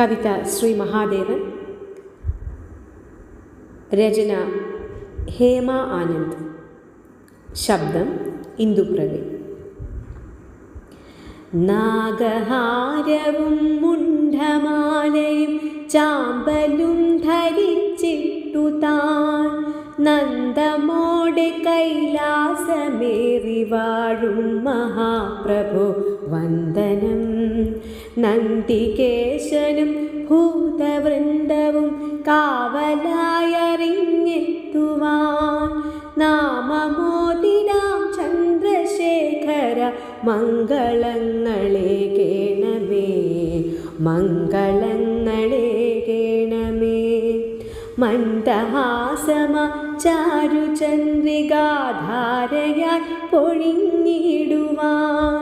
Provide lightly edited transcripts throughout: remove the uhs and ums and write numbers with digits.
കവിത ശ്രീ മഹാദേവൻ. രചന ഹേമ ആനന്ദ്. ശബ്ദം ഇന്ദുപ്രവീൺ. നാഗഹാരവും മുണ്ഡമാലയും ചാമ്പലും ധരിച്ചിട്ടു താൻ നന്ദമോടെ കൈലാസമേറി വാഴും മഹാപ്രഭു വന്ദനം. നന്ദികേശനും ഭൂതവൃന്ദവും കാവലായറിഞ്ഞെത്തുവാൻ നാമമോദിനാം ചന്ദ്രശേഖര മംഗളങ്ങളെ കേണമേ, മംഗളങ്ങളെ കേണമേ. മന്ദഹാസമ ചാരുചന്ദ്രികാധാരയാൽ പൊഴിഞ്ഞിടുവാൻ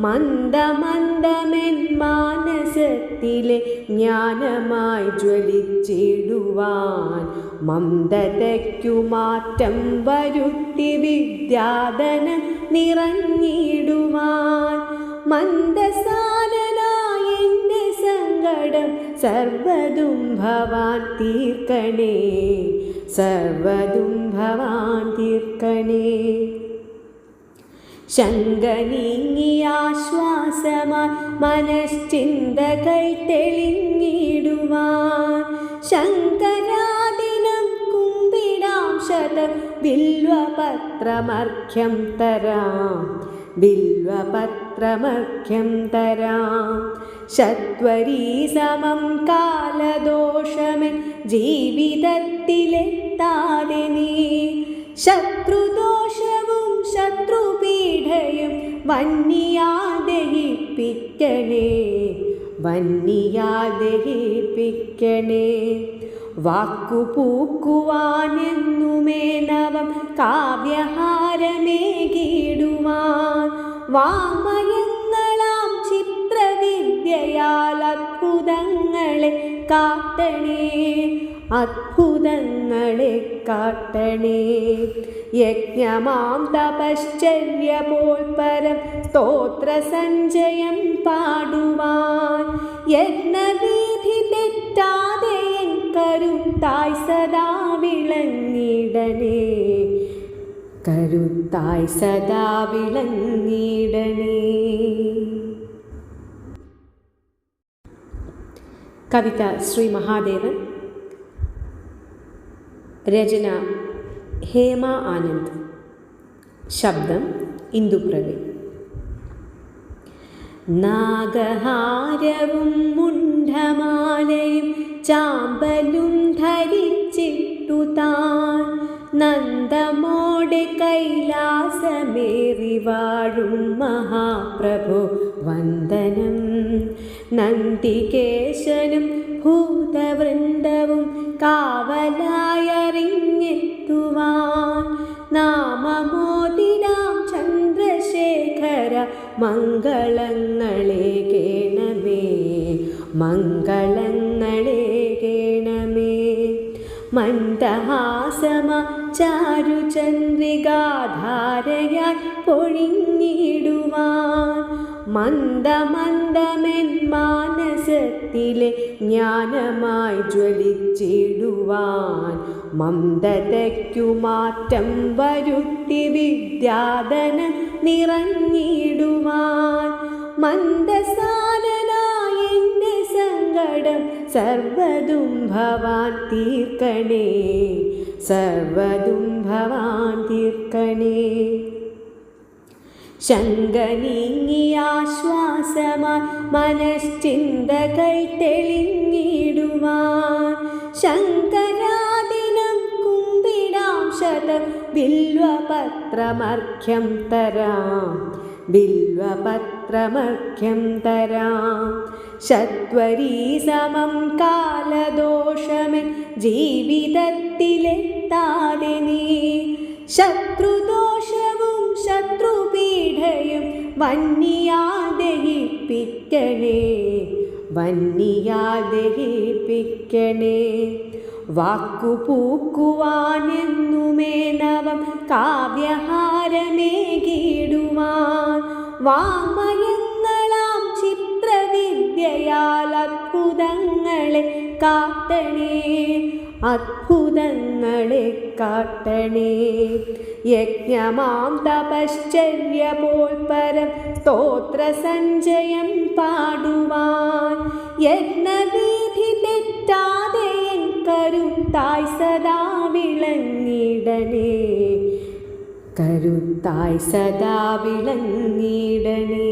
മന്ദമന്ദമെൻ മാനസത്തിലെ ജ്ഞാനമായി ജ്വലിച്ചിടുവാൻ മന്ദതയ്ക്കു മാറ്റം വരുത്തി വിദ്യാധനം നിറഞ്ഞിടുവാൻ മന്ദസാനനായ എൻ്റെ സങ്കടം സർവ്വതും ഭവാൻ തീർക്കണേ, സർവ്വതും ഭവാൻ തീർക്കണേ. ശങ്ക നീങ്ങിയാശ്വാസമായി മനശ്ചിന്തകൾ തെളിഞ്ഞിടുവാൻ ശങ്കരാദിനം കുമ്പിടാം ശതം ബില്വപത്രമർഘ്യം തരാം, ബില്വപത്രമർഘ്യം തരാം. ശത്വരീ സമം കാലദോഷമെൻ ജീവിതത്തിലെത്താതെ നീ ശത്രുദോഷവും ശത്രുപീഠയും വന്യാൽ ദഹിപ്പിക്കണേ, വന്യാൽ ദഹിപ്പിക്കണേ. വാക്കുപൂക്കുവാനെന്നുമേ നവം കാവ്യഹാരമേകിടുവാൻ വാമയങ്ങളാം ചിത്രവിദ്യയാൽ അത്ഭുതങ്ങളെ കാട്ടണേ, അത്ഭുതങ്ങളെ കാട്ടണേ. യജ്ഞമാം തപശ്ചര്യ പോൽ പരം സ്തോത്രസഞ്ചയം പാടുവാൻ യജ്ഞവീഥി തെറ്റാതെ എൻ കരുത്തായി സദാ വിളങ്ങിടണേ, കരുത്തായി സദാ വിളങ്ങിടണേ. കവിത ശ്രീ മഹാദേവൻ. രചന ഹേമ ആനന്ദ്. ശബ്ദം ഇന്ദുപ്രവീൺ. നാഗഹാരവും മുണ്ഡമാലയും ചാമ്പലും ധരിച്ചിട്ടു താൻ നന്ദമോടെ കൈലാസമേറി വാഴും മഹാപ്രഭു വന്ദനം. നന്ദികേശനും ഭൂതവൃന്ദവും കാവലായറിഞ്ഞെത്തുവാൻ നാമമോദിനാം ചന്ദ്രശേഖര മംഗളങ്ങളെ കേണമേ, മംഗളങ്ങളെ കേണമേ. മന്ദഹാസമ ചാരുചന്ദ്രികാധാരയാൽ പൊഴിഞ്ഞിടുവാൻ മന്ദമന്ദമെൻ മാനസത്തിലെ ജ്ഞാനമായി ജ്വലിച്ചിടുവാൻ മന്ദതയ്ക്കു മാറ്റം വരുത്തി വിദ്യാധനം നിറഞ്ഞിടുവാൻ മന്ദസാനനായ എൻ്റെ സങ്കടം സർവ്വതും ഭവാൻ തീർക്കണേ, സർവ്വതും ഭവാൻ തീർക്കണേ. ശങ്ക നീങ്ങിയാശ്വാസമായി മനശ്ചിന്തകൾ തെളിഞ്ഞിടുവാൻ ശങ്കരാദിനം കുമ്പിടാം ശതം ബില്വപത്രമർഘ്യം തരാം, ബില്വപത്രമർഘ്യം തരാം. ശത്വരീ സമം കാലദോഷമെൻ ജീവിതത്തിലെത്താതെ നീ ശത്രുദോഷവും ശത്രുപീഠയും വന്യാൽ ദഹിപ്പിക്കണേ, വന്യാൽ ദഹിപ്പിക്കണേ. വാക്കുപൂക്കുവാനെന്നുമേ നവം കാവ്യഹാരമേകിടുവാൻ വാമയങ്ങളാം ചിത്രവിദ്യയാൽ അത്ഭുതങ്ങൾ കാട്ടണേ, അത്ഭുതങ്ങളെ കാട്ടണേ. യജ്ഞമാം തപശ്ചര്യ പോൽ പരം സ്തോത്രസഞ്ചയം പാടുവാൻ യജ്ഞവീഥി തെറ്റാതെ എൻ കരുത്തായി സദാ വിളങ്ങിടണേ, കരുത്തായി സദാ വിളങ്ങിടണേ.